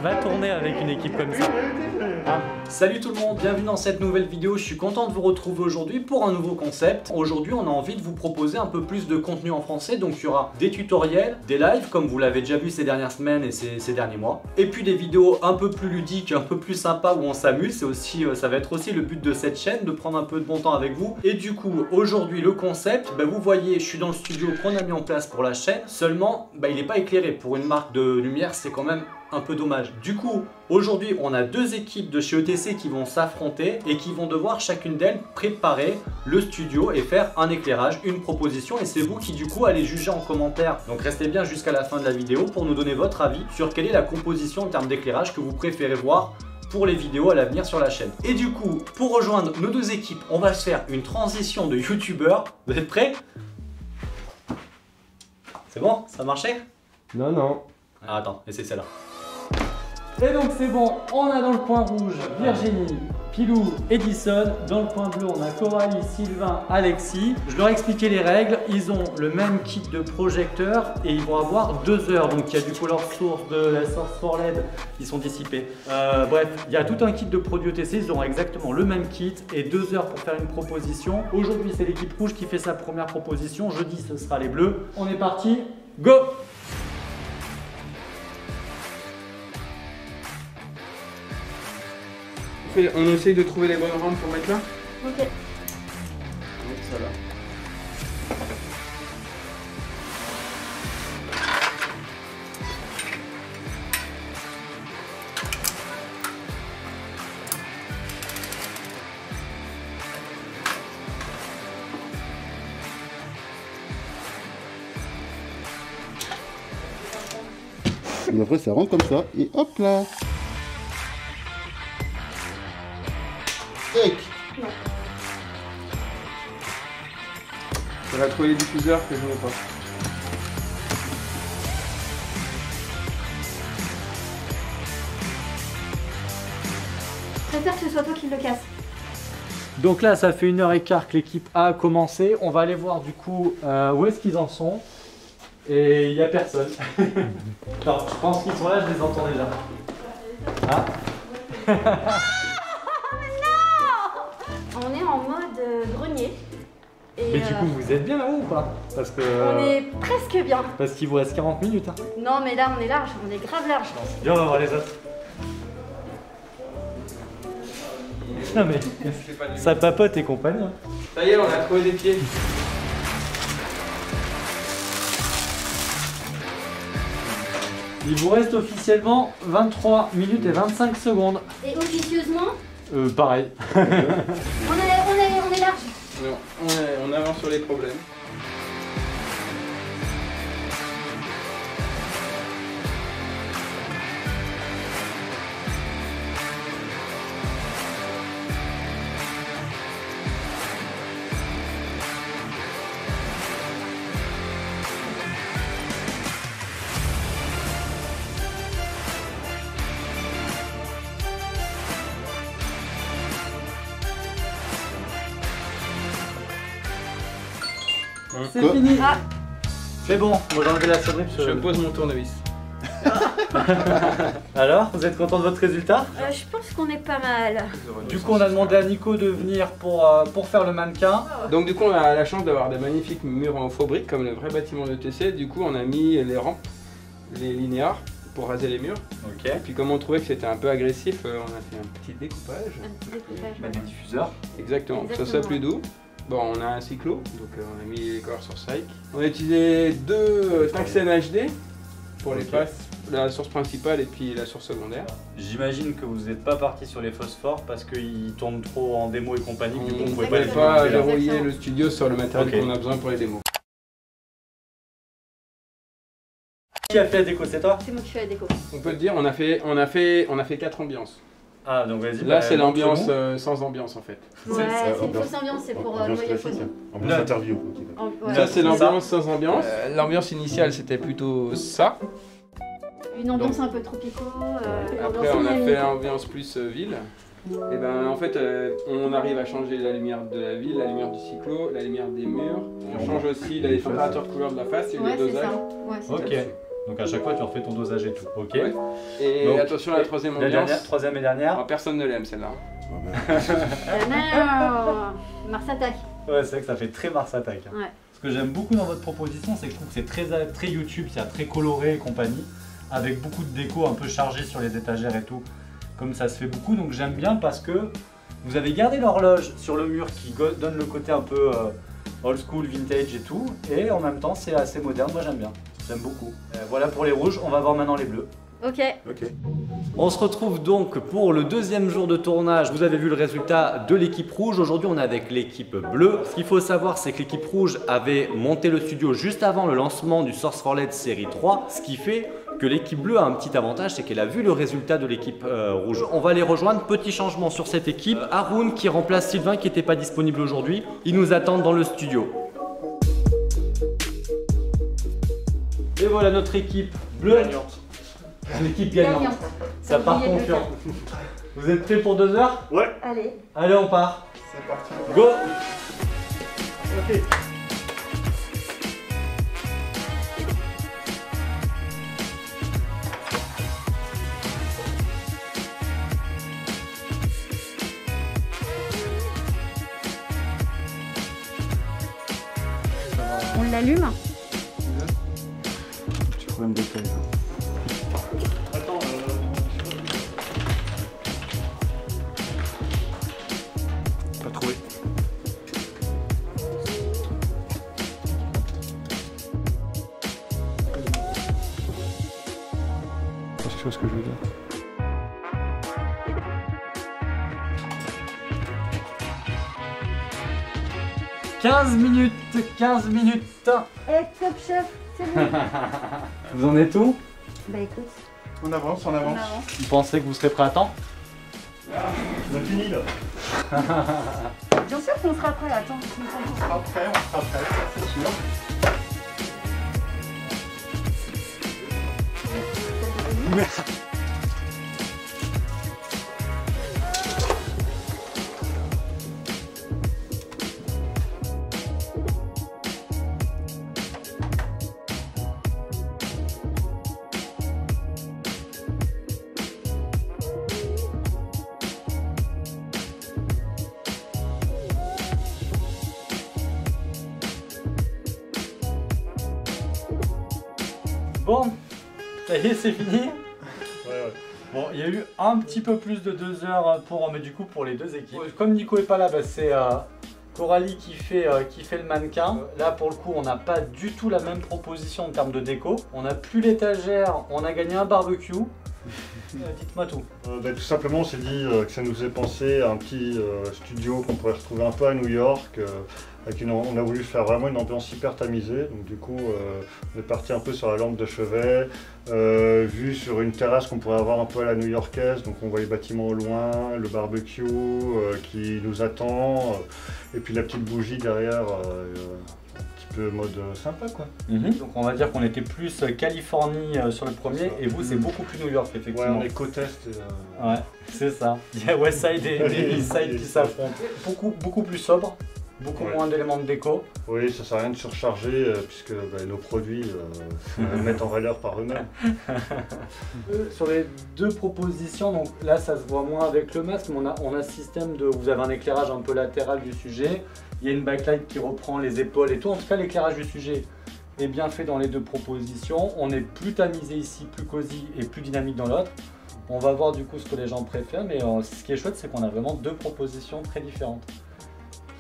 Va tourner avec une équipe comme ça. Ah. Salut tout le monde, bienvenue dans cette nouvelle vidéo. Je suis content de vous retrouver aujourd'hui pour un nouveau concept. Aujourd'hui, on a envie de vous proposer un peu plus de contenu en français. Donc il y aura des tutoriels, des lives comme vous l'avez déjà vu ces dernières semaines et ces derniers mois. Et puis des vidéos un peu plus ludiques, un peu plus sympas où on s'amuse. Ça va être aussi le but de cette chaîne, de prendre un peu de bon temps avec vous. Et du coup, aujourd'hui, le concept, vous voyez, je suis dans le studio qu'on a mis en place pour la chaîne. Seulement, il n'est pas éclairé. Pour une marque de lumière, c'est quand même un peu dommage. Du coup, aujourd'hui, on a deux équipes de chez ETC qui vont s'affronter et qui vont devoir chacune d'elles préparer le studio et faire un éclairage, une proposition, et c'est vous qui du coup allez juger en commentaire. Donc restez bien jusqu'à la fin de la vidéo pour nous donner votre avis sur quelle est la composition en termes d'éclairage que vous préférez voir pour les vidéos à l'avenir sur la chaîne. Et du coup, pour rejoindre nos deux équipes, on va se faire une transition de youtubeur. Vous êtes prêts? C'est bon? Ça a marché? Non, non. Ah, attends, et c'est celle-là. Et donc c'est bon, on a dans le coin rouge Virginie, Pilou, Edison. Dans le coin bleu, on a Coralie, Sylvain, Alexis. Je leur ai expliqué les règles. Ils ont le même kit de projecteur et ils vont avoir 2 heures. Donc il y a du color source, de la source for LED, ils sont dissipés. Bref, il y a tout un kit de produits ETC. Ils auront exactement le même kit et 2 heures pour faire une proposition. Aujourd'hui, c'est l'équipe rouge qui fait sa première proposition. Jeudi, ce sera les bleus. On est parti, go! On essaye de trouver les bonnes rampes pour mettre là. Ok. Donc ça là. Et après ça rentre comme ça et hop là. Non. On va trouver les diffuseurs que je n'ai pas. Je préfère que ce soit toi qui le casse. Donc là, ça fait 1h15 que l'équipe A a commencé. On va aller voir du coup où est-ce qu'ils en sont. Et il n'y a personne. Non, je pense qu'ils sont là, je les entends déjà. Ah. On est en mode grenier. Et Mais du coup, vous êtes bien là-haut ou pas? Parce que. on est presque bien. Parce qu'il vous reste 40 minutes. Hein. Non mais là on est large, on est grave large. Viens, on va voir les autres. Non mais, ça papote et compagnie. Hein. Ça y est, on a trouvé des pieds. Il vous reste officiellement 23 minutes et 25 secondes. Et officieusement, Pareil. on est large. Non, on avance sur les problèmes. C'est Quoi? fini. Ah, C'est bon, moi j'ai enlevé la sonnerie. Je pose mon tournevis. Alors, vous êtes content de votre résultat? je pense qu'on est pas mal. Du coup, on a demandé à Nico de venir pour faire le mannequin. Donc du coup, on a la chance d'avoir des magnifiques murs en faux briques comme le vrai bâtiment de TC. Du coup, on a mis les rampes, les linéaires pour raser les murs. Ok. Et puis comme on trouvait que c'était un peu agressif, on a fait un petit découpage. Un petit découpage. Mettre des diffuseurs. Exactement, que ça soit Exactement. plus doux. Bon, on a un cyclo, donc on a mis les corps sur Psych. On a utilisé deux Tungsten HD pour les Ok. passes, la source principale et puis la source secondaire. J'imagine que vous n'êtes pas parti sur les phosphores parce qu'ils tournent trop en démo et compagnie. Du coup, On vous ne pouvez pouvait pas les pas utiliser là. verrouiller le studio sur le matériel Ok. qu'on a besoin pour les démos. Qui a fait la déco? C'est toi? C'est moi qui fais la déco. On peut le dire, on a fait 4 ambiances. Ah, donc vas-y. Là, c'est l'ambiance montre-nous. sans ambiance en fait. Ouais, c'est une ambiance- fausse ambiance, c'est pour ambiance noyer le classique, poisson. hein. Ambiance interview. Ok. Ouais. Ça, c'est ça. l'ambiance sans ambiance. L'ambiance initiale, c'était plutôt ça. Une ambiance un peu tropico. Après, on a fait l'ambiance plus ville. Et ben en fait, on arrive à changer la lumière de la ville, la lumière du cyclo, la lumière des murs. On change aussi la température de couleur de la face et Ouais, le c'est dosage. ça. Ouais, c'est Ok. ça. Donc à chaque fois tu refais ton dosage et tout, ok. Ouais. Et donc, attention à la troisième ambiance. Troisième et dernière. Oh, personne ne l'aime celle-là. Non, Mars attaque. Ouais, c'est vrai que ça fait très Mars Attack. Ouais. Ce que j'aime beaucoup dans votre proposition, c'est que je trouve que c'est très YouTube, c'est très coloré et compagnie, avec beaucoup de déco un peu chargée sur les étagères et tout, comme ça se fait beaucoup. Donc j'aime bien parce que vous avez gardé l'horloge sur le mur qui donne le côté un peu old school, vintage et tout, et en même temps c'est assez moderne, moi j'aime bien, j'aime beaucoup. Voilà pour les rouges, on va voir maintenant les bleus. Ok. On se retrouve donc pour le deuxième jour de tournage. Vous avez vu le résultat de l'équipe rouge. Aujourd'hui, on est avec l'équipe bleue. Ce qu'il faut savoir, c'est que l'équipe rouge avait monté le studio juste avant le lancement du Source for LED série 3. Ce qui fait que l'équipe bleue a un petit avantage, c'est qu'elle a vu le résultat de l'équipe rouge. On va les rejoindre. Petit changement sur cette équipe. Haroun qui remplace Sylvain qui n'était pas disponible aujourd'hui. Ils nous attendent dans le studio. Et voilà notre équipe bleue. L'équipe gagnante. Ça part confiant. Vous êtes prêts pour 2 heures? Ouais. Allez. Allez, on part. C'est parti. Go. Ok. On l'allume. Tu pourrais me décaler. Attends, Pas trouvé. Tu vois ce que je veux dire? minutes. 15 minutes. Eh, top chef, c'est bon. Vous en êtes où? Bah écoute, On avance, on on avance. avance. Vous pensez que vous serez prêt à temps? On a fini là. Bien sûr qu'on sera prêt, attends. On sera prêt, ça c'est sûr. Bon, ça y est, c'est fini. Ouais. Bon, il y a eu un petit peu plus de 2 heures mais du coup pour les deux équipes. Comme Nico est pas là, bah, c'est Coralie qui fait le mannequin. Là pour le coup, on n'a pas du tout la même proposition en termes de déco. On n'a plus l'étagère, on a gagné un barbecue. Dites-moi tout. Tout simplement, on s'est dit que ça nous faisait penser à un petit studio qu'on pourrait retrouver un peu à New York. On a voulu faire vraiment une ambiance hyper tamisée. Donc du coup, on est parti un peu sur la lampe de chevet, vue sur une terrasse qu'on pourrait avoir un peu à la new-yorkaise. Donc on voit les bâtiments au loin, le barbecue qui nous attend, et puis la petite bougie derrière. Un petit peu mode sympa quoi. Donc on va dire qu'on était plus Californie sur le premier et vous c'est beaucoup plus New York Ouais, effectivement. on est côte est. Ouais, c'est ça. Il y a West Side et East Side qui s'affrontent. Beaucoup plus sobre, beaucoup moins d'éléments de déco. Oui, ça sert à rien de surcharger puisque nos produits se mettent en valeur par eux-mêmes. Sur les deux propositions, donc là ça se voit moins avec le masque, mais on a ce système de, vous avez un éclairage un peu latéral du sujet, il y a une backlight qui reprend les épaules et tout. En tout cas, l'éclairage du sujet est bien fait dans les deux propositions. On est plus tamisé ici, plus cosy et plus dynamique dans l'autre. On va voir du coup ce que les gens préfèrent, mais ce qui est chouette, c'est qu'on a vraiment deux propositions très différentes.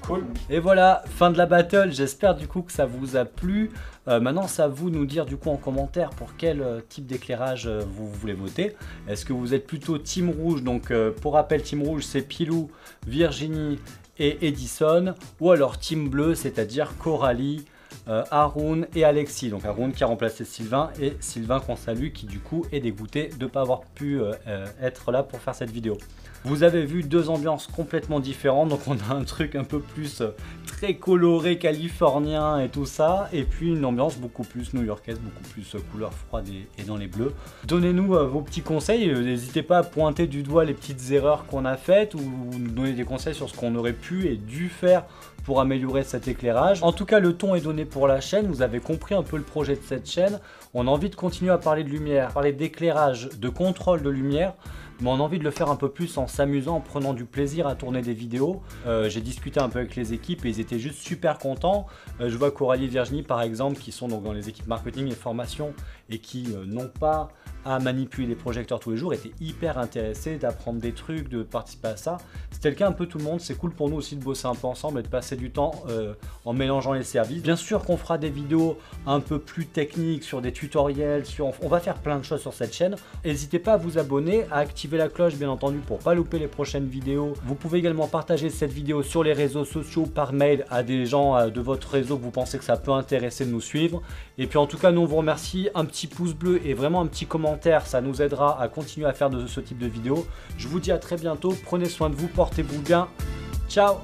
Cool. Et voilà, fin de la battle. J'espère du coup que ça vous a plu. Maintenant, c'est à vous de nous dire du coup en commentaire pour quel type d'éclairage vous voulez voter. Est-ce que vous êtes plutôt team rouge? Donc pour rappel, team rouge c'est Pilou, Virginie et Edison, ou alors team bleu, c'est-à-dire Coralie, Haroun et Alexis. Donc Haroun qui a remplacé Sylvain et Sylvain qu'on salue, qui du coup est dégoûté de ne pas avoir pu être là pour faire cette vidéo. Vous avez vu deux ambiances complètement différentes, donc on a un truc un peu plus très coloré californien et tout ça, et puis une ambiance beaucoup plus new-yorkaise, beaucoup plus couleur froide et dans les bleus. Donnez-nous vos petits conseils, n'hésitez pas à pointer du doigt les petites erreurs qu'on a faites ou nous donner des conseils sur ce qu'on aurait pu et dû faire pour améliorer cet éclairage. En tout cas, le ton est donné pour la chaîne, vous avez compris un peu le projet de cette chaîne. On a envie de continuer à parler de lumière, parler d'éclairage, de contrôle de lumière, mais on a envie de le faire un peu plus en s'amusant, en prenant du plaisir à tourner des vidéos. J'ai discuté un peu avec les équipes et ils étaient juste super contents. Je vois Coralie et Virginie par exemple qui sont donc dans les équipes marketing et formation et qui n'ont pas à manipuler les projecteurs tous les jours, étaient hyper intéressés d'apprendre des trucs, de participer à ça. C'était le cas un peu tout le monde, c'est cool pour nous aussi de bosser un peu ensemble et de passer du temps en mélangeant les services. Bien sûr qu'on fera des vidéos un peu plus techniques sur des tutoriels, on va faire plein de choses sur cette chaîne. N'hésitez pas à vous abonner, à activer la cloche bien entendu pour pas louper les prochaines vidéos. Vous pouvez également partager cette vidéo sur les réseaux sociaux, par mail à des gens de votre réseau que vous pensez que ça peut intéresser de nous suivre. Et puis en tout cas nous on vous remercie, un petit pouce bleu et vraiment un petit commentaire, ça nous aidera à continuer à faire de ce type de vidéos. Je vous dis à très bientôt, prenez soin de vous, portez-vous bien, ciao.